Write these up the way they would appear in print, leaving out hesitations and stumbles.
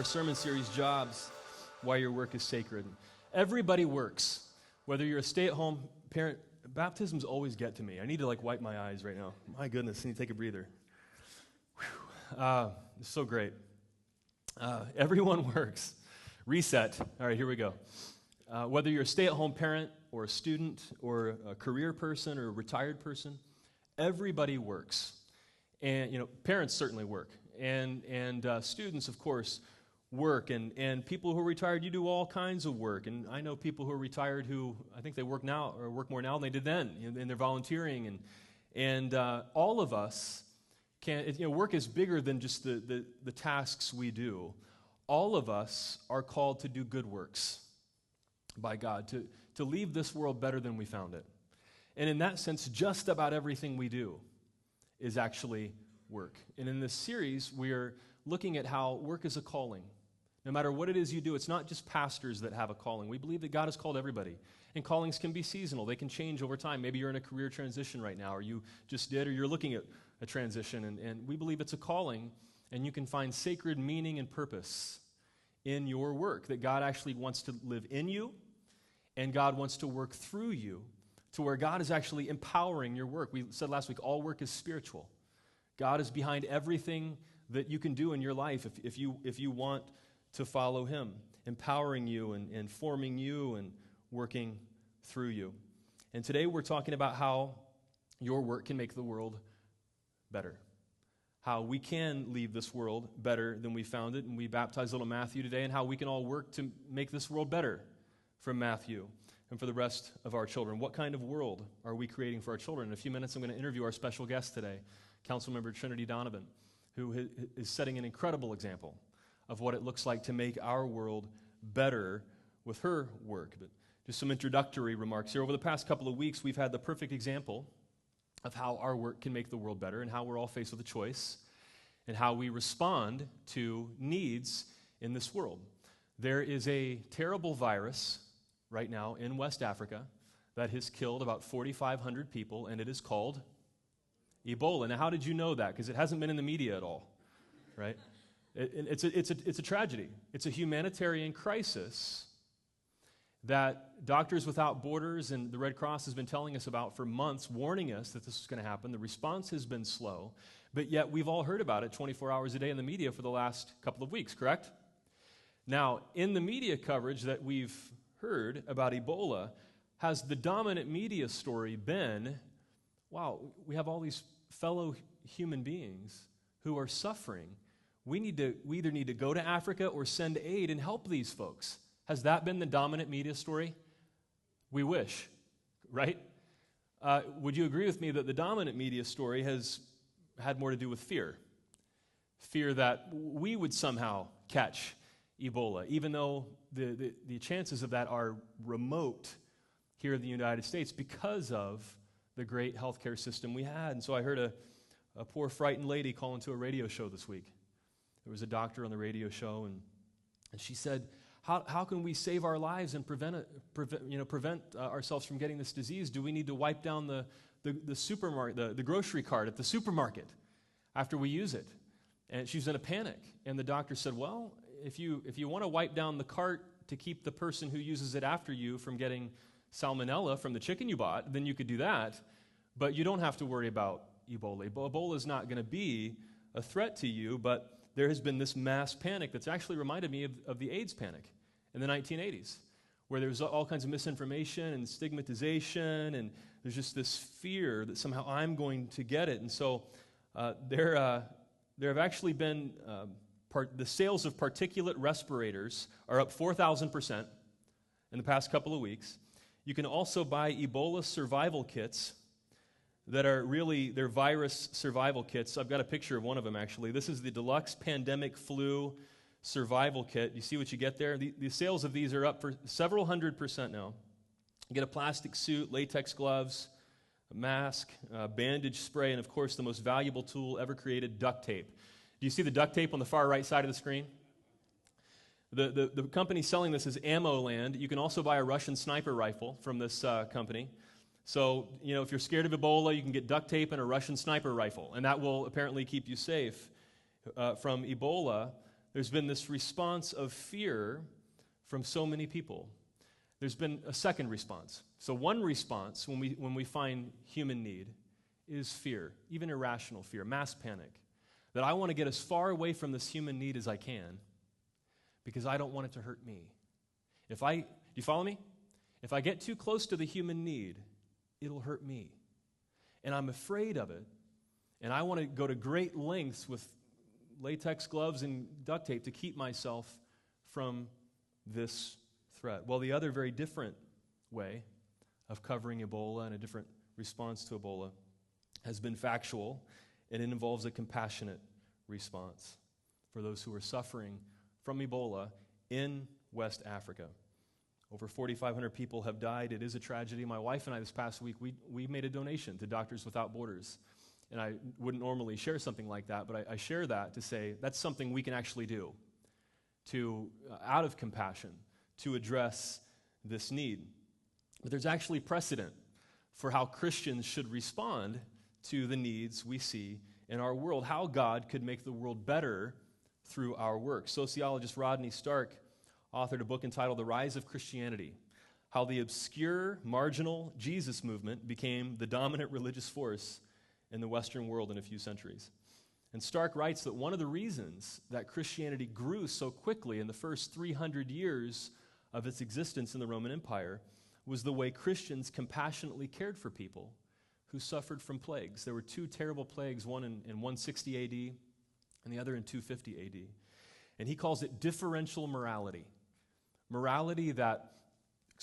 sermon series, Jobs, Why Your Work is Sacred. Everybody works. Whether you're a stay-at-home parent, baptisms always get to me. I need to wipe my eyes right now. My goodness, I need to take a breather. It's so great. Everyone works. Reset. All right, here we go. Whether you're a stay-at-home parent or a student or a career person or a retired person, everybody works. And, parents certainly work. And students, of course, work. And people who are retired, you do all kinds of work. And I know people who are retired who, I think they work now or work more now than they did then. And they're volunteering. And all of us work is bigger than just the tasks we do. All of us are called to do good works by God, to leave this world better than we found it. And in that sense, just about everything we do is actually work. And in this series, we're looking at how work is a calling. No matter what it is you do, it's not just pastors that have a calling. We believe that God has called everybody. And callings can be seasonal. They can change over time. Maybe you're in a career transition right now, or you just did, or you're looking at a transition. And we believe it's a calling, and you can find sacred meaning and purpose in your work, that God actually wants to live in you, and God wants to work through you to where God is actually empowering your work. We said last week, all work is spiritual. God is behind everything that you can do in your life if you want to follow Him, empowering you and forming you and working through you. And today we're talking about how your work can make the world better, how we can leave this world better than we found it. And we baptized little Matthew today, and how we can all work to make this world better from Matthew and for the rest of our children. What kind of world are we creating for our children? In a few minutes, I'm going to interview our special guest today, Councilmember Trinity Donovan, who is setting an incredible example of what it looks like to make our world better with her work. But just some introductory remarks here. Over the past couple of weeks, we've had the perfect example of how our work can make the world better, and how we're all faced with a choice, and how we respond to needs in this world. There is a terrible virus right now in West Africa that has killed about 4,500 people, and it is called Ebola. Now, how did you know that? Because it hasn't been in the media at all, right? It's a tragedy. It's a humanitarian crisis that Doctors Without Borders and the Red Cross has been telling us about for months, warning us that this was going to happen. The response has been slow, but yet we've all heard about it 24 hours a day in the media for the last couple of weeks, correct? Now, in the media coverage that we've heard about Ebola, has the dominant media story been, wow, we have all these fellow human beings who are suffering. We either need to go to Africa or send aid and help these folks. Has that been the dominant media story? We wish, right? Would you agree with me that the dominant media story has had more to do with fear? Fear that we would somehow catch Ebola, even though the chances of that are remote here in the United States because of the great healthcare system we had. And so I heard a poor frightened lady call into a radio show this week. There was a doctor on the radio show, and she said, how can we save our lives and prevent ourselves from getting this disease? Do we need to wipe down the supermarket, the grocery cart at the supermarket after we use it? And she was in a panic. And the doctor said, well, if you want to wipe down the cart to keep the person who uses it after you from getting salmonella from the chicken you bought, then you could do that. But you don't have to worry about Ebola. Ebola is not going to be a threat to you, but there has been this mass panic that's actually reminded me of the AIDS panic in the 1980s, where there was all kinds of misinformation and stigmatization, and there's just this fear that somehow I'm going to get it. And so there have actually been, the sales of particulate respirators are up 4,000% in the past couple of weeks. You can also buy Ebola survival kits that are really, they're virus survival kits. I've got a picture of one of them, actually. This is the Deluxe Pandemic Flu Survival Kit. You see what you get there? The sales of these are up for several 100% now. You get a plastic suit, latex gloves, a mask, bandage spray, and of course the most valuable tool ever created, duct tape. Do you see the duct tape on the far right side of the screen? The company selling this is Ammo Land. You can also buy a Russian sniper rifle from this company. So, if you're scared of Ebola, you can get duct tape and a Russian sniper rifle, and that will apparently keep you safe from Ebola. there's been this response of fear from so many people. There's been a second response. So one response when we find human need is fear, even irrational fear, mass panic, that I want to get as far away from this human need as I can because I don't want it to hurt me. Do you follow me? If I get too close to the human need, it'll hurt me. And I'm afraid of it, and I want to go to great lengths with latex gloves and duct tape to keep myself from this threat. Well, the other very different way of covering Ebola and a different response to Ebola has been factual, and it involves a compassionate response for those who are suffering from Ebola in West Africa. Over 4,500 people have died. It is a tragedy. My wife and I this past week, we made a donation to Doctors Without Borders. And I wouldn't normally share something like that, but I share that to say that's something we can actually do out of compassion to address this need. But there's actually precedent for how Christians should respond to the needs we see in our world, how God could make the world better through our work. Sociologist Rodney Stark authored a book entitled The Rise of Christianity, how the obscure, marginal Jesus movement became the dominant religious force in the Western world in a few centuries. And Stark writes that one of the reasons that Christianity grew so quickly in the first 300 years of its existence in the Roman Empire was the way Christians compassionately cared for people who suffered from plagues. There were two terrible plagues, one in 160 AD and the other in 250 AD. And he calls it differential morality. Morality that,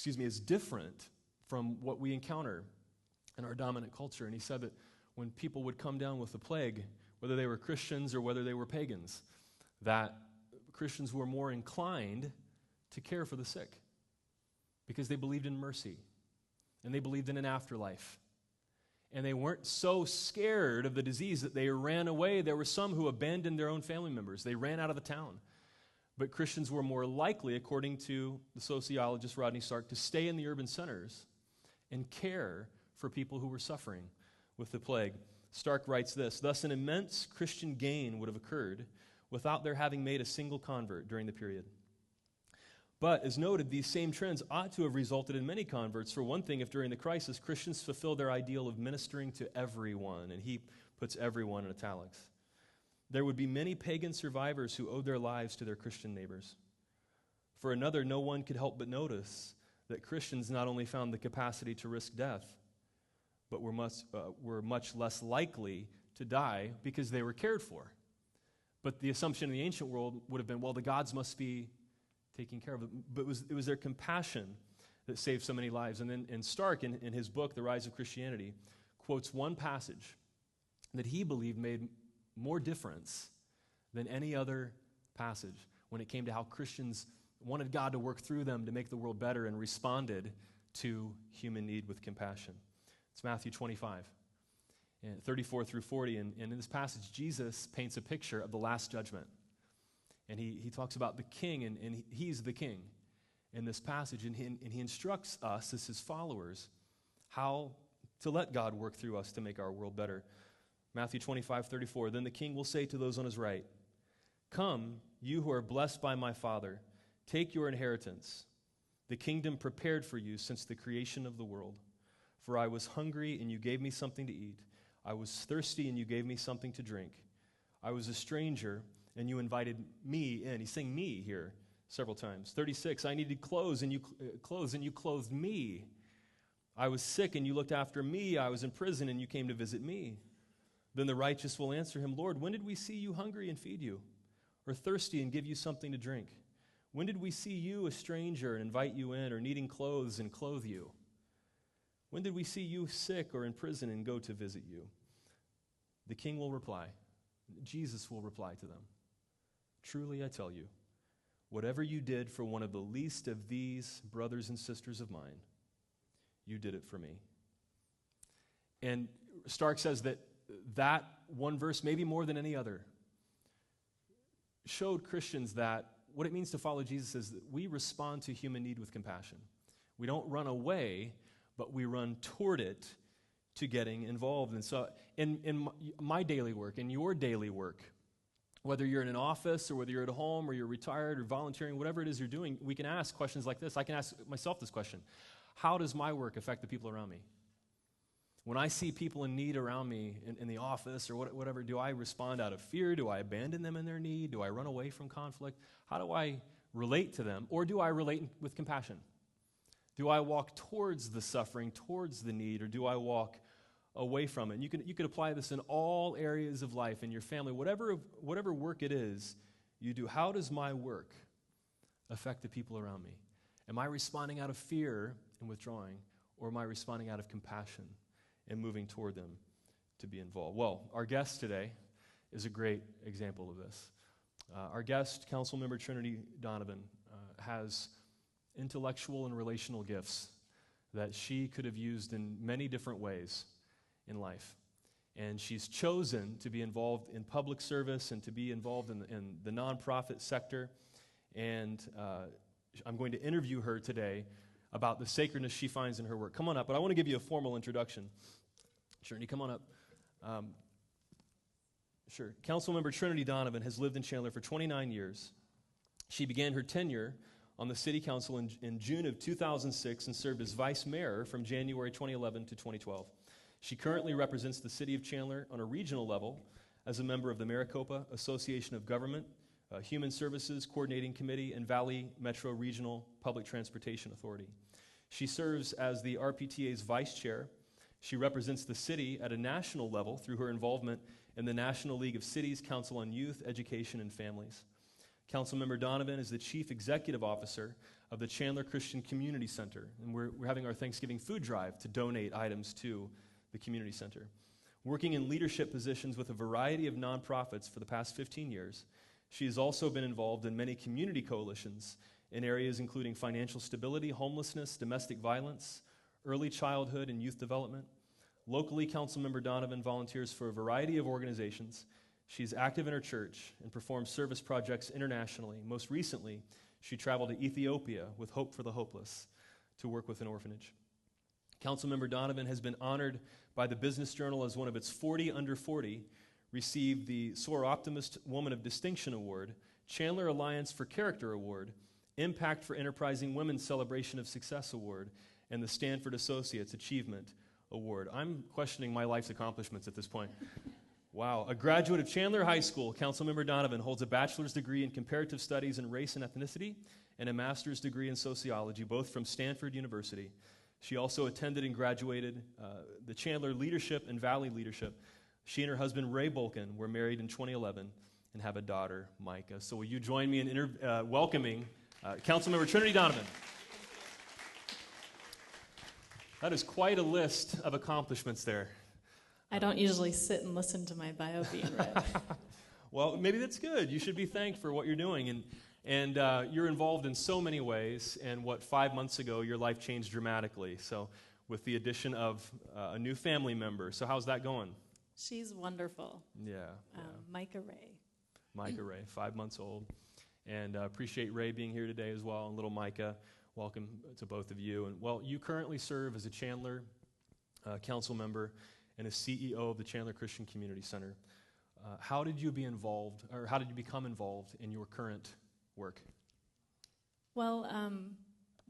is different from what we encounter in our dominant culture. And he said that when people would come down with the plague, whether they were Christians or whether they were pagans, that Christians were more inclined to care for the sick because they believed in mercy and they believed in an afterlife. And they weren't so scared of the disease that they ran away. There were some who abandoned their own family members. They ran out of the town. But Christians were more likely, according to the sociologist Rodney Stark, to stay in the urban centers and care for people who were suffering with the plague. Stark writes this: "Thus an immense Christian gain would have occurred without their having made a single convert during the period. But, as noted, these same trends ought to have resulted in many converts. For one thing, if during the crisis Christians fulfilled their ideal of ministering to everyone," and he puts everyone in italics, "there would be many pagan survivors who owed their lives to their Christian neighbors. For another, no one could help but notice that Christians not only found the capacity to risk death, but were much less likely to die because they were cared for." But the assumption in the ancient world would have been, well, the gods must be taking care of it. But it was their compassion that saved so many lives. And then Stark, in his book, The Rise of Christianity, quotes one passage that he believed made more difference than any other passage when it came to how Christians wanted God to work through them to make the world better and responded to human need with compassion. It's Matthew 25, 34 through 40. And in this passage, Jesus paints a picture of the last judgment. And he talks about the king, and he's the king in this passage. And he instructs us as his followers how to let God work through us to make our world better. Matthew 25:34, "Then the king will say to those on his right, 'Come, you who are blessed by my Father, take your inheritance, the kingdom prepared for you since the creation of the world. For I was hungry, and you gave me something to eat. I was thirsty, and you gave me something to drink. I was a stranger, and you invited me in.'" He's saying me here several times. 36, "I needed clothes, and you clothed me. I was sick, and you looked after me. I was in prison, and you came to visit me." Then the righteous will answer him, "Lord, when did we see you hungry and feed you, or thirsty and give you something to drink? When did we see you a stranger and invite you in, or needing clothes and clothe you? When did we see you sick or in prison and go to visit you?" The king will reply, Jesus will reply to them, "Truly I tell you, whatever you did for one of the least of these brothers and sisters of mine, you did it for me." And Stark says that one verse, maybe more than any other, showed Christians that what it means to follow Jesus is that we respond to human need with compassion. We don't run away, but we run toward it to getting involved. And so in my daily work, in your daily work, Whether you're in an office or whether you're at home or you're retired or volunteering, whatever it is you're doing, we can ask questions like this. I can ask myself this question: how does my work affect the people around me? When I see people in need around me in the office or whatever, do I respond out of fear? Do I abandon them in their need? Do I run away from conflict? How do I relate to them? Or do I relate with compassion? Do I walk towards the suffering, towards the need, or do I walk away from it? And you could apply this in all areas of life, in your family, whatever work it is you do. How does my work affect the people around me? Am I responding out of fear and withdrawing, or am I responding out of compassion and moving toward them to be involved? Well, our guest today is a great example of this. Our guest, Councilmember Trinity Donovan, has intellectual and relational gifts that she could have used in many different ways in life. And she's chosen to be involved in public service and to be involved in the nonprofit sector. And I'm going to interview her today about the sacredness she finds in her work. Come on up, but I want to give you a formal introduction. Trinity, come on up. Sure. Councilmember Trinity Donovan has lived in Chandler for 29 years. She began her tenure on the city council in June of 2006 and served as vice mayor from January 2011 to 2012. She currently represents the city of Chandler on a regional level as a member of the Maricopa Association of Government, Human Services Coordinating Committee, and Valley Metro Regional Public Transportation Authority. She serves as the RPTA's vice chair. She represents the city at a national level through her involvement in the National League of Cities Council on Youth, Education, and Families. Councilmember Donovan is the Chief Executive Officer of the Chandler Christian Community Center, and we're having our Thanksgiving food drive to donate items to the community center. Working in leadership positions with a variety of nonprofits for the past 15 years, she has also been involved in many community coalitions in areas including financial stability, homelessness, domestic violence, early childhood and youth development. Locally, Councilmember Donovan volunteers for a variety of organizations. She's active in her church and performs service projects internationally. Most recently, she traveled to Ethiopia with Hope for the Hopeless to work with an orphanage. Councilmember Donovan has been honored by the Business Journal as one of its 40 under 40, received the Soar Optimist Woman of Distinction Award, Chandler Alliance for Character Award, Impact for Enterprising Women Celebration of Success Award, and the Stanford Associates Achievement Award. I'm questioning my life's accomplishments at this point. Wow. A graduate of Chandler High School, Councilmember Donovan holds a bachelor's degree in comparative studies in race and ethnicity and a master's degree in sociology, both from Stanford University. She also attended and graduated the Chandler Leadership and Valley Leadership. She and her husband, Ray Bolkin, were married in 2011 and have a daughter, Micah. So will you join me in welcoming Councilmember Trinity Donovan? That is quite a list of accomplishments there. I don't usually sit and listen to my bio being read. Well, maybe that's good. You should be thanked for what you're doing. And you're involved in so many ways. And 5 months ago, your life changed dramatically. So with the addition of a new family member. So how's that going? She's wonderful. Yeah. Micah Ray. Micah Ray, 5 months old. And appreciate Ray being here today as well. And little Micah, welcome to both of you. And well, you currently serve as a Chandler council member and a CEO of the Chandler Christian Community Center. How did you become involved in your current work? Well,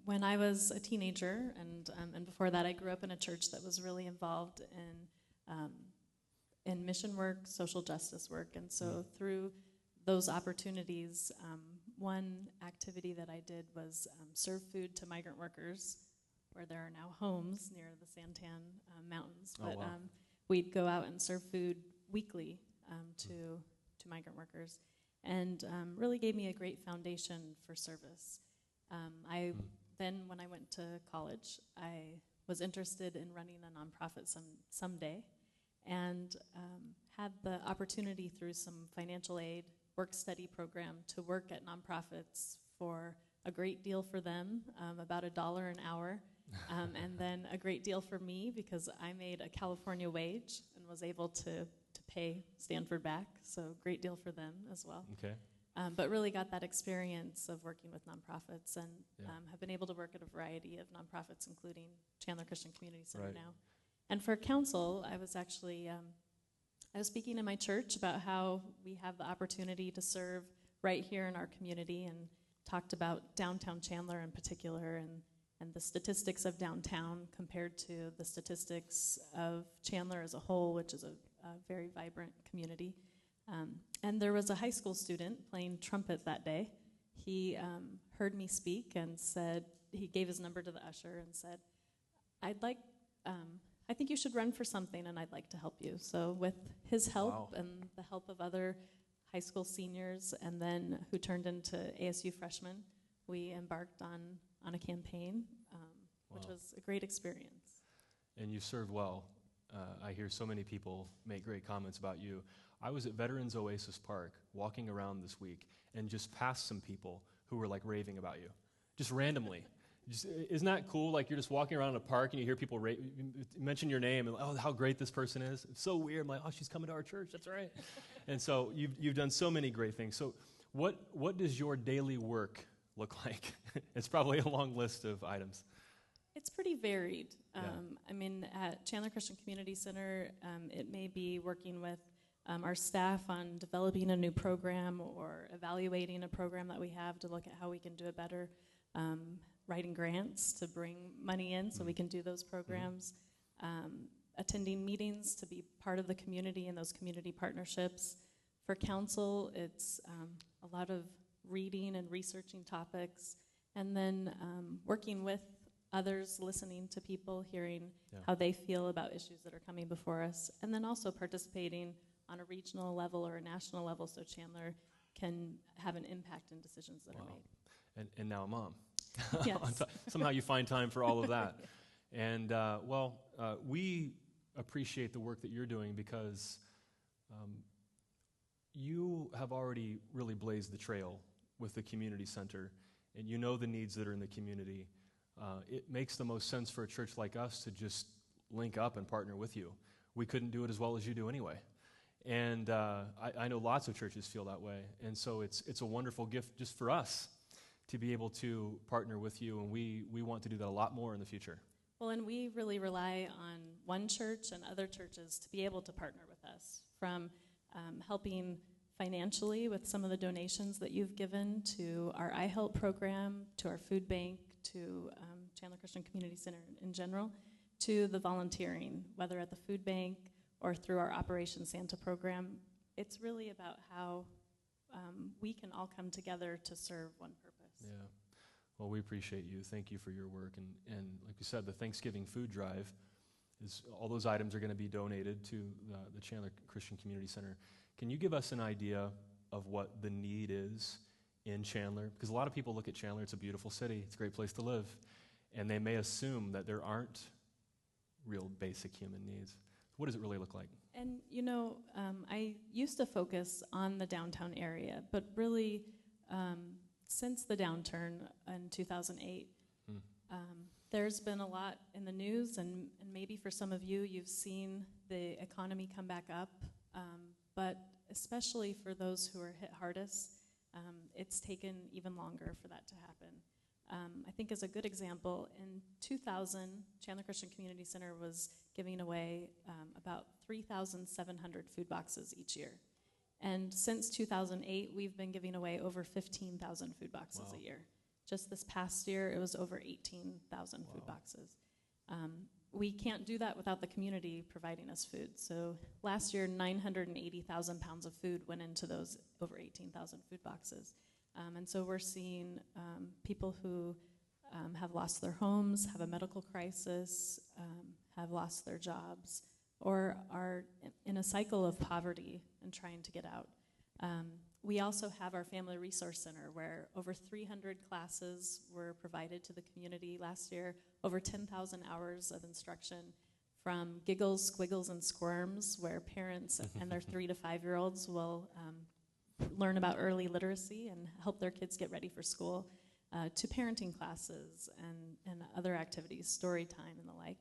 when I was a teenager, and before that, I grew up in a church that was really involved in mission work, social justice work, and so through those opportunities, one activity that I did was serve food to migrant workers, where there are now homes near the Santan Mountains. But wow. We'd go out and serve food weekly to migrant workers, and really gave me a great foundation for service. Then, when I went to college, I was interested in running a nonprofit someday, and had the opportunity through some financial aid work-study program to work at nonprofits for a great deal for them, about $1 an hour, and then a great deal for me because I made a California wage and was able to pay Stanford back, so great deal for them as well. Okay. But really got that experience of working with nonprofits and have been able to work at a variety of nonprofits, including Chandler Christian Community Center now. And for council, I was actually I was speaking in my church about how we have the opportunity to serve right here in our community, and talked about downtown Chandler in particular, and the statistics of downtown compared to the statistics of Chandler as a whole, which is a very vibrant community. And there was a high school student playing trumpet that day. He heard me speak and said, he gave his number to the usher and said, I think you should run for something, and I'd like to help you. So with his help and the help of other high school seniors, and then who turned into ASU freshmen, we embarked on a campaign, which was a great experience. And you served well. I hear so many people make great comments about you. I was at Veterans Oasis Park walking around this week and just passed some people who were like raving about you, just randomly. Isn't that cool? Like you're just walking around in a park and you hear people mention your name and, oh, how great this person is. It's so weird. I'm like, oh, she's coming to our church. That's right. And so you've done so many great things. So what does your daily work look like? It's probably a long list of items. It's pretty varied. Yeah. I mean, at Chandler Christian Community Center, it may be working with our staff on developing a new program or evaluating a program that we have to look at how we can do it better, writing grants to bring money in so we can do those programs, attending meetings to be part of the community and those community partnerships. For council, it's a lot of reading and researching topics, and then working with others, listening to people, hearing how they feel about issues that are coming before us, and then also participating on a regional level or a national level so Chandler can have an impact in decisions that are made. And now a mom. Yes. Somehow you find time for all of that. And, we appreciate the work that you're doing because you have already really blazed the trail with the community center, and you know the needs that are in the community. It makes the most sense for a church like us to just link up and partner with you. We couldn't do it as well as you do anyway. And I know lots of churches feel that way. And so it's a wonderful gift just for us to be able to partner with you, and we want to do that a lot more in the future. Well, and we really rely on one church and other churches to be able to partner with us, from helping financially with some of the donations that you've given to our iHelp program, to our food bank, to Chandler Christian Community Center in general, to the volunteering, whether at the food bank or through our Operation Santa program. It's really about how we can all come together to serve one purpose. Yeah. Well, we appreciate you. Thank you for your work. And like we said, the Thanksgiving food drive, all those items are going to be donated to the Chandler Christian Community Center. Can you give us an idea of what the need is in Chandler? Because a lot of people look at Chandler, it's a beautiful city, it's a great place to live, and they may assume that there aren't real basic human needs. What does it really look like? And I used to focus on the downtown area, but really since the downturn in 2008, there's been a lot in the news, and maybe for some of you, you've seen the economy come back up, but especially for those who are hit hardest, it's taken even longer for that to happen. I think as a good example, in 2000, Chandler Christian Community Center was giving away about 3,700 food boxes each year. And since 2008, we've been giving away over 15,000 food boxes a year. Just this past year, it was over 18,000 food boxes. We can't do that without the community providing us food. So last year, 980,000 pounds of food went into those over 18,000 food boxes. And so we're seeing people who have lost their homes, have a medical crisis, have lost their jobs, or are in a cycle of poverty and trying to get out. We also have our Family Resource Center, where over 300 classes were provided to the community last year, over 10,000 hours of instruction, from giggles, squiggles, and squirms, where parents and their 3 to 5-year-olds will learn about early literacy and help their kids get ready for school, to parenting classes and other activities, story time and the like.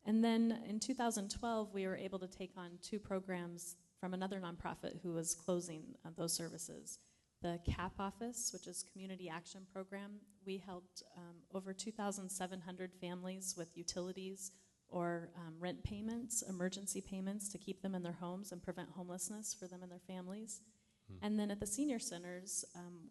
And then in 2012, we were able to take on 2 programs from another nonprofit who was closing those services. The CAP office, which is Community Action Program, we helped over 2,700 families with utilities or rent payments, emergency payments to keep them in their homes and prevent homelessness for them and their families. And then at the senior centers,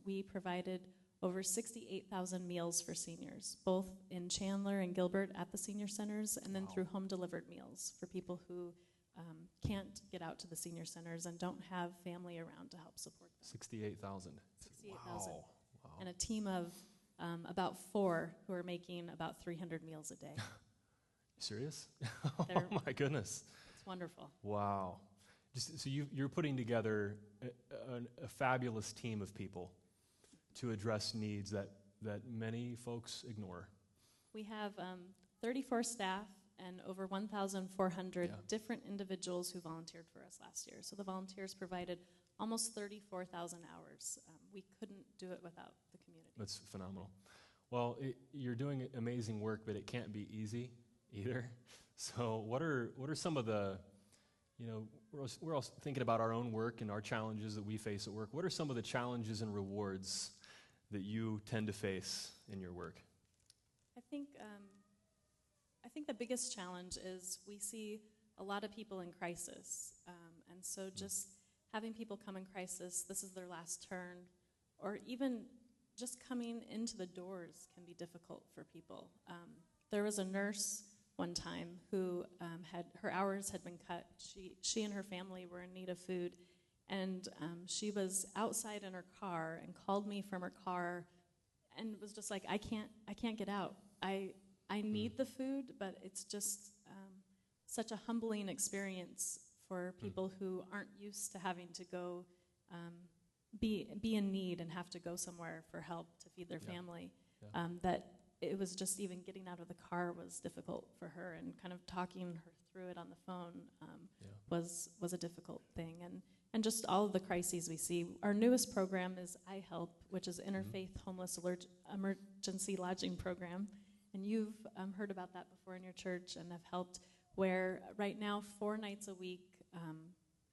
we provided over 68,000 meals for seniors, both in Chandler and Gilbert at the senior centers, and then through home-delivered meals for people who can't get out to the senior centers and don't have family around to help support them. 68,000. 68,000. Wow. And a team of about 4 who are making about 300 meals a day. Serious? Oh my goodness. It's wonderful. Wow. So you're putting together a fabulous team of people to address needs that many folks ignore. We have 34 staff and over 1,400 different individuals who volunteered for us last year. So the volunteers provided almost 34,000 hours. We couldn't do it without the community. That's phenomenal. Well, you're doing amazing work, but it can't be easy either. So what are some of the, we're all thinking about our own work and our challenges that we face at work. What are some of the challenges and rewards that you tend to face in your work? I think the biggest challenge is we see a lot of people in crisis. And so just having people come in crisis, this is their last turn, or even just coming into the doors can be difficult for people. There was a nurse one time who her hours had been cut. She and her family were in need of food, and she was outside in her car and called me from her car and was just like, I can't get out. I need the food, but it's just such a humbling experience for people who aren't used to having to go be in need and have to go somewhere for help to feed their family. That it was just even getting out of the car was difficult for her, and kind of talking her through it on the phone was a difficult thing. And just all of the crises we see. Our newest program is I Help, which is Interfaith Homeless Emergency Lodging Program. And you've heard about that before in your church and have helped, where right now 4 nights a week,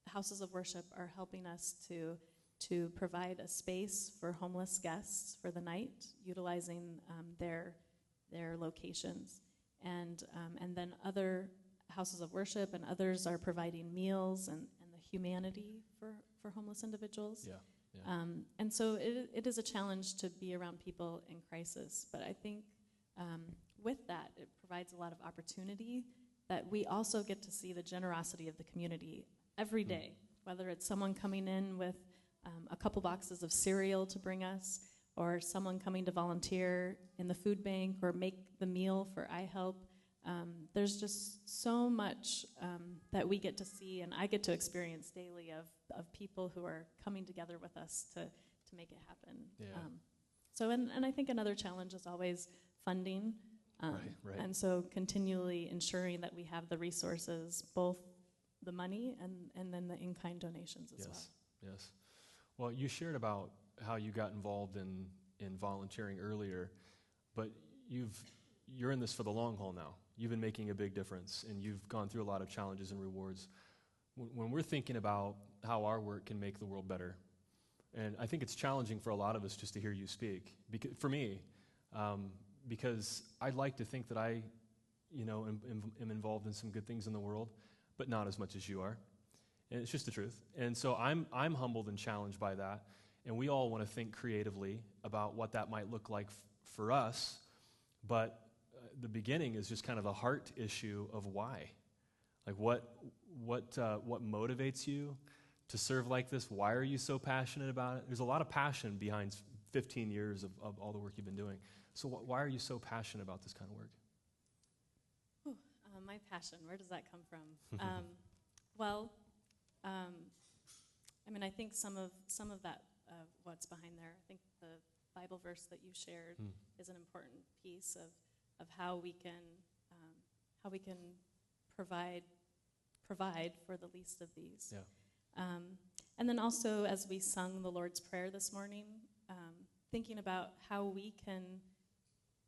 houses of worship are helping us to provide a space for homeless guests for the night, utilizing their locations. And then other houses of worship and others are providing meals and the humanity for homeless individuals. And so it is a challenge to be around people in crisis. But I think with that, it provides a lot of opportunity that we also get to see the generosity of the community every day, whether it's someone coming in with a couple boxes of cereal to bring us, or someone coming to volunteer in the food bank or make the meal for I Help. There's just so much that we get to see, and I get to experience daily of people who are coming together with us to make it happen. So I think another challenge is always funding. Right. And so continually ensuring that we have the resources, both the money and then the in-kind donations as well. Yes. Well, you shared about how you got involved in volunteering earlier, but you're in this for the long haul now. You've been making a big difference, and you've gone through a lot of challenges and rewards. When we're thinking about how our work can make the world better, and I think it's challenging for a lot of us just to hear you speak, for me, because I'd like to think that I, am involved in some good things in the world, but not as much as you are. And it's just the truth. And so I'm humbled and challenged by that. And we all want to think creatively about what that might look like for us. But the beginning is just kind of the heart issue of why. Like what motivates you to serve like this? Why are you so passionate about it? There's a lot of passion behind 15 years of all the work you've been doing. So why are you so passionate about this kind of work? My passion, where does that come from? I think some of that, what's behind there, I think the Bible verse that you shared is an important piece of how we can provide for the least of these. And then also, as we sung the Lord's Prayer this morning, thinking about how we can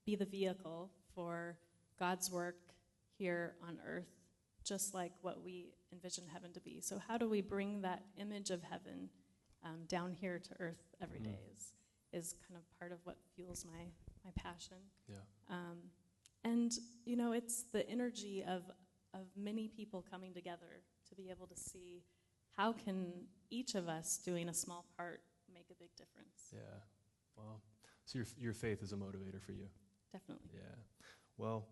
be the vehicle for God's work here on earth, just like what we envision heaven to be. So how do we bring that image of heaven down here to earth every day is kind of part of what fuels my passion. And, it's the energy of many people coming together to be able to see how can each of us doing a small part make a big difference. Yeah. Well, so your faith is a motivator for you. Definitely. Yeah. Well,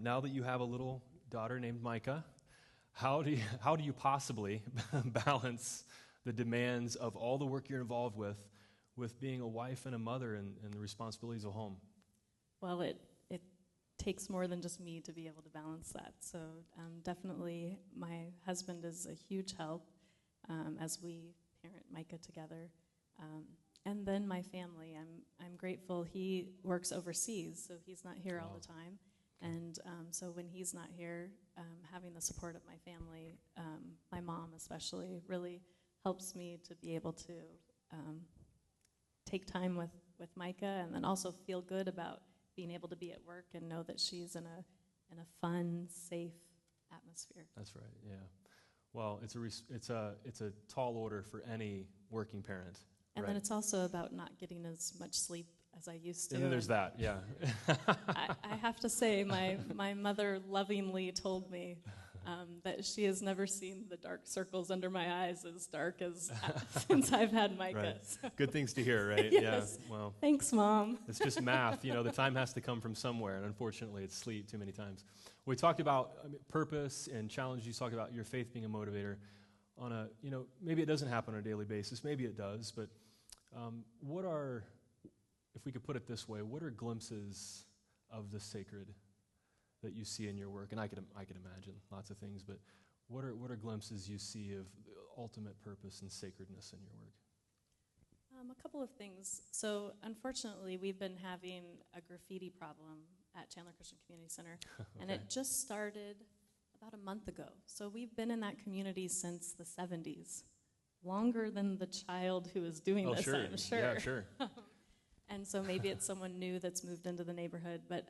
now that you have a little daughter named Micah, how do you possibly balance the demands of all the work you're involved with being a wife and a mother and the responsibilities of home? Well, it takes more than just me to be able to balance that. So definitely my husband is a huge help as we parent Micah together. And then my family, I'm grateful. He works overseas, so he's not here all the time. And so when he's not here, having the support of my family, my mom especially, really helps me to be able to take time with Micah, and then also feel good about being able to be at work and know that she's in a fun, safe atmosphere. That's right. Yeah. Well, it's a tall order for any working parent. And right? then it's also about not getting as much sleep as I used to. And then there's that. Yeah. I have to say, my mother lovingly told me that she has never seen the dark circles under my eyes as dark as since I've had Micah. Right. So. Good things to hear, right? Yes. Yeah. Well, thanks, Mom. it's just math. The time has to come from somewhere, and unfortunately, it's sleep too many times. We talked about purpose and challenges. You talked about your faith being a motivator. On a, maybe it doesn't happen on a daily basis. Maybe it does, but if we could put it this way, what are glimpses of the sacred that you see in your work? And I could imagine lots of things, but what are glimpses you see of the ultimate purpose and sacredness in your work? A couple of things. So unfortunately, we've been having a graffiti problem at Chandler Christian Community Center, Okay. and it just started about a month ago. So we've been in that community since the 70s, longer than the child who is doing this, sure. I'm sure. Yeah, sure. And so maybe it's someone new that's moved into the neighborhood. But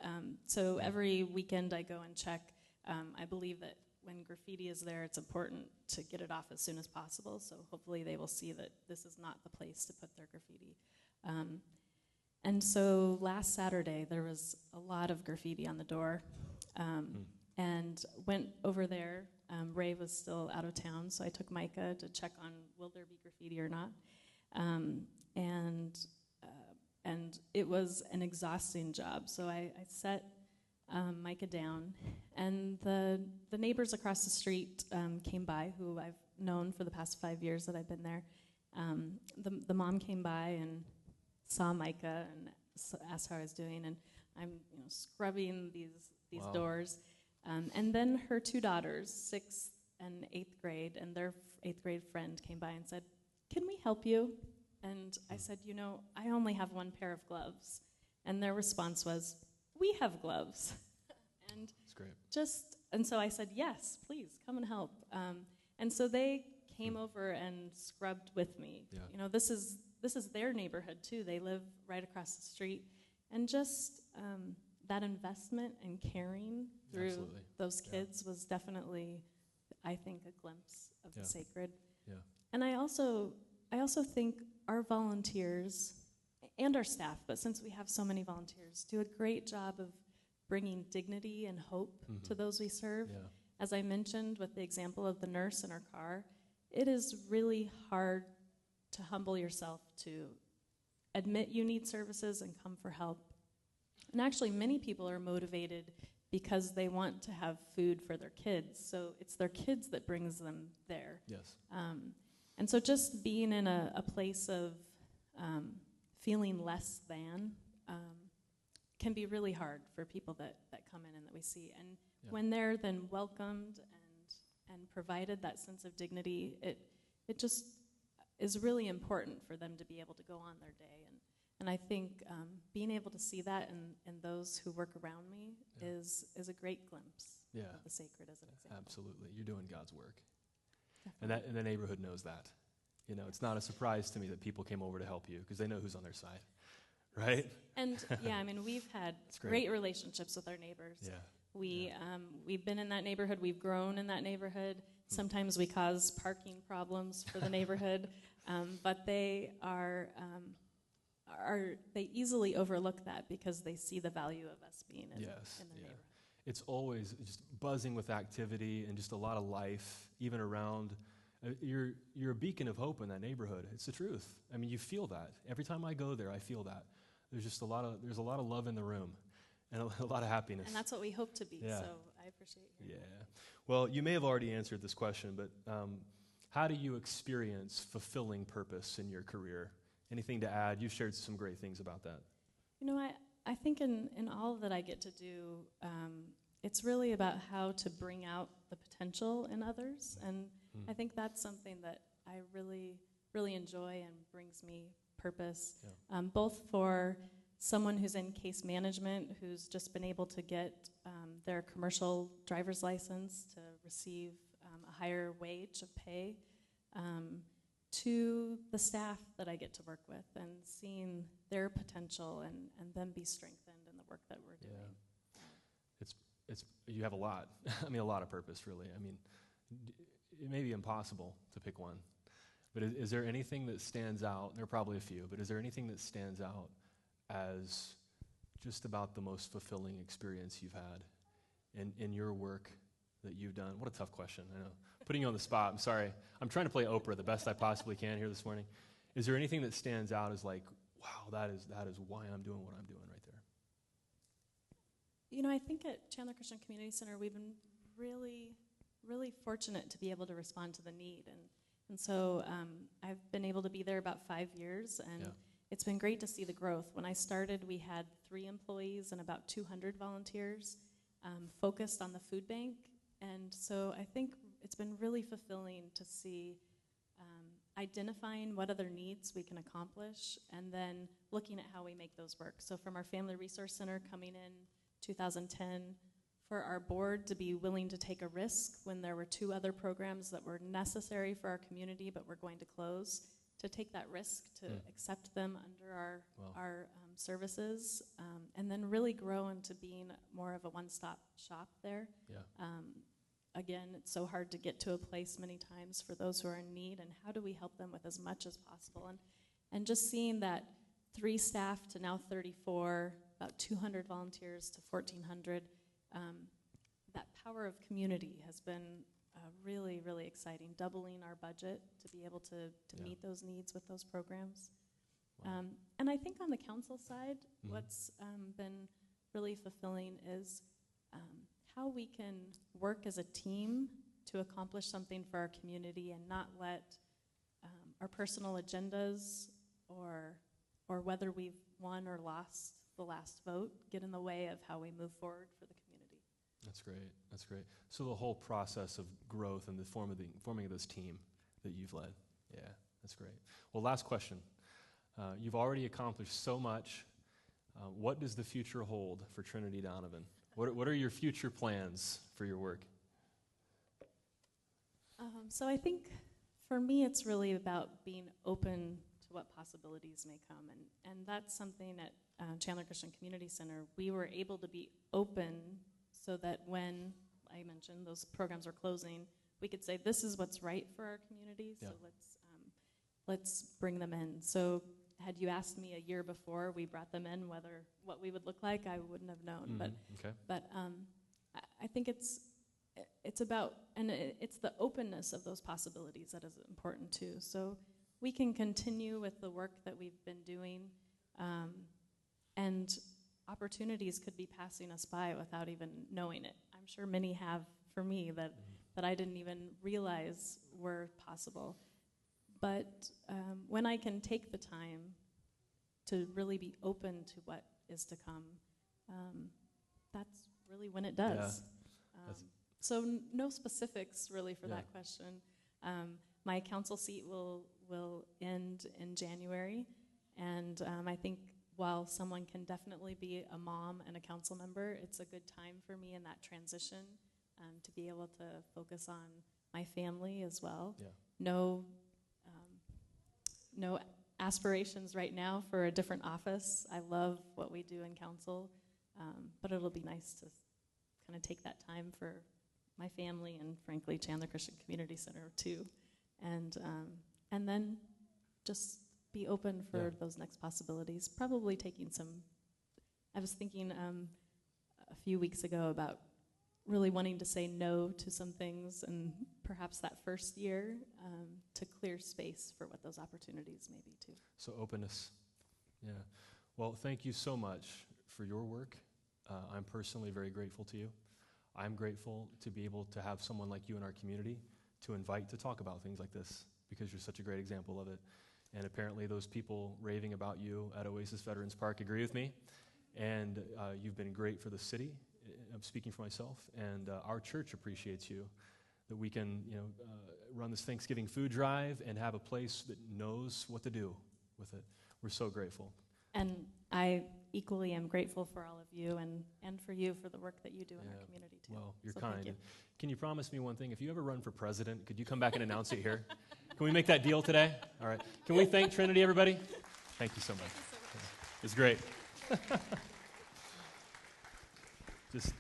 so every weekend I go and check. I believe that when graffiti is there, it's important to get it off as soon as possible. So hopefully they will see that this is not the place to put their graffiti. And so last Saturday, there was a lot of graffiti on the door. And went over there. Ray was still out of town, so I took Micah to check on will there be graffiti or not. And it was an exhausting job. So I set Micah down, and the neighbors across the street came by, who I've known for the past 5 years that I've been there. The mom came by and saw Micah and asked how I was doing, and I'm scrubbing these Wow. doors. And then her two daughters, 6th and 8th grade, and their 8th grade friend came by and said, "Can we help you?" And I said, I only have one pair of gloves. And their response was, "We have gloves." And That's great. and so I said, "Yes, please, come and help." And so they came over and scrubbed with me. Yeah. This is their neighborhood too. They live right across the street. And just that investment and caring through Absolutely. those kids was definitely, I think, a glimpse of the sacred. Yeah. And I also think our volunteers and our staff, but since we have so many volunteers, do a great job of bringing dignity and hope to those we serve. Yeah. As I mentioned with the example of the nurse in our car, it is really hard to humble yourself to admit you need services and come for help. And actually, many people are motivated because they want to have food for their kids. So it's their kids that brings them there. Yes. And so just being in a place of feeling less than can be really hard for people that come in and that we see. And when they're then welcomed and provided that sense of dignity, it just is really important for them to be able to go on their day. And I think being able to see that in those who work around me is a great glimpse of the sacred as an example. Absolutely. You're doing God's work. And the neighborhood knows that. It's not a surprise to me that people came over to help you because they know who's on their side, right? And we've had great relationships with our neighbors. Yeah. We've been in that neighborhood. We've grown in that neighborhood. Sometimes we cause parking problems for the neighborhood, but they are they easily overlook that because they see the value of us being in the neighborhood. It's always just buzzing with activity and just a lot of life, even around. You're a beacon of hope in that neighborhood. It's the truth. I mean, you feel that. Every time I go there, I feel that. There's a lot of love in the room and a lot of happiness. And that's what we hope to be, so I appreciate you. Yeah. Well, you may have already answered this question, but how do you experience fulfilling purpose in your career? Anything to add? You've shared some great things about that. You know, I think in all that I get to do, it's really about how to bring out the potential in others, and I think that's something that I really, really enjoy and brings me purpose, both for someone who's in case management, who's just been able to get their commercial driver's license to receive a higher wage of pay, to the staff that I get to work with and seeing their potential and them be strengthened in the work that we're doing. You have a lot. I mean, a lot of purpose, really. I mean, it may be impossible to pick one, but is there anything that stands out? There are probably a few, but is there anything that stands out as just about the most fulfilling experience you've had in your work that you've done? What a tough question, I know. Putting you on the spot, I'm sorry. I'm trying to play Oprah the best I possibly can here this morning. Is there anything that stands out as like, wow, that is why I'm doing what I'm doing right there? You know, I think at Chandler Christian Community Center, we've been really, really fortunate to be able to respond to the need. And so I've been able to be there about 5 years, and it's been great to see the growth. When I started, we had 3 employees and about 200 volunteers focused on the food bank. And so I think it's been really fulfilling to see identifying what other needs we can accomplish and then looking at how we make those work. So from our Family Resource Center coming in 2010, for our board to be willing to take a risk when there were 2 other programs that were necessary for our community but were going to close, to take that risk, to accept them under our services, and then really grow into being more of a one-stop shop there. Again, it's so hard to get to a place many times for those who are in need, and how do we help them with as much as possible? And just seeing that 3 staff to now 34, about 200 volunteers to 1,400, that power of community has been really, really exciting, doubling our budget to be able to meet those needs with those programs. Wow. And I think on the council side, what's been really fulfilling is how we can work as a team to accomplish something for our community and not let our personal agendas or whether we've won or lost the last vote get in the way of how we move forward for the community. That's great. That's great. So the whole process of growth and the forming of this team that you've led. Yeah, that's great. Well, last question. You've already accomplished so much. What does the future hold for Trinity Donovan? What are your future plans for your work? So I think for me it's really about being open to what possibilities may come. And that's something at Chandler Christian Community Center. We were able to be open so that when I mentioned those programs were closing, we could say this is what's right for our community, so let's bring them in. So had you asked me a year before we brought them in what we would look like, I wouldn't have known. But I think it's about, and it's the openness of those possibilities that is important too. So we can continue with the work that we've been doing, and opportunities could be passing us by without even knowing it. I'm sure many have for me that I didn't even realize were possible. But when I can take the time to really be open to what is to come, that's really when it does. So no specifics really for that question. My council seat will end in January, and I think while someone can definitely be a mom and a council member, it's a good time for me in that transition to be able to focus on my family as well. No aspirations right now for a different office. I love what we do in council, but it'll be nice to kind of take that time for my family and, frankly, Chandler Christian Community Center too, and then just be open for Yeah. those next possibilities. Probably taking some. I was thinking a few weeks ago about really wanting to say no to some things, and perhaps that first year to clear space for what those opportunities may be too. So openness. Yeah. Well, thank you so much for your work. I'm personally very grateful to you. I'm grateful to be able to have someone like you in our community to invite to talk about things like this, because you're such a great example of it. And apparently those people raving about you at Oasis Veterans Park agree with me. And you've been great for the city. I'm speaking for myself. And our church appreciates you, that we can run this Thanksgiving food drive and have a place that knows what to do with it. We're so grateful. And I equally am grateful for all of you and for you for the work that you do in our community too. Well, you're So kind. thank you. Can you promise me one thing? If you ever run for president, could you come back and announce it here? Can we make that deal today? All right. Can we thank Trinity, everybody? Thank you so much. It's great. Just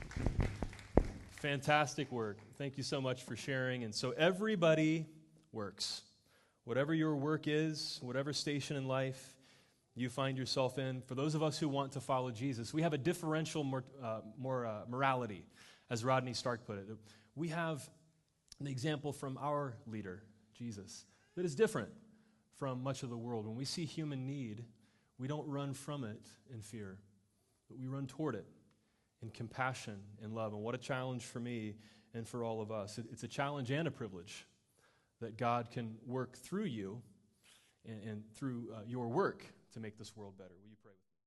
fantastic work. Thank you so much for sharing. And so everybody works. Whatever your work is, whatever station in life you find yourself in, for those of us who want to follow Jesus, we have a differential morality, as Rodney Stark put it. We have an example from our leader, Jesus, that is different from much of the world. When we see human need, we don't run from it in fear, but we run toward it in compassion and love. And what a challenge for me and for all of us. It's a challenge and a privilege that God can work through you and through your work to make this world better.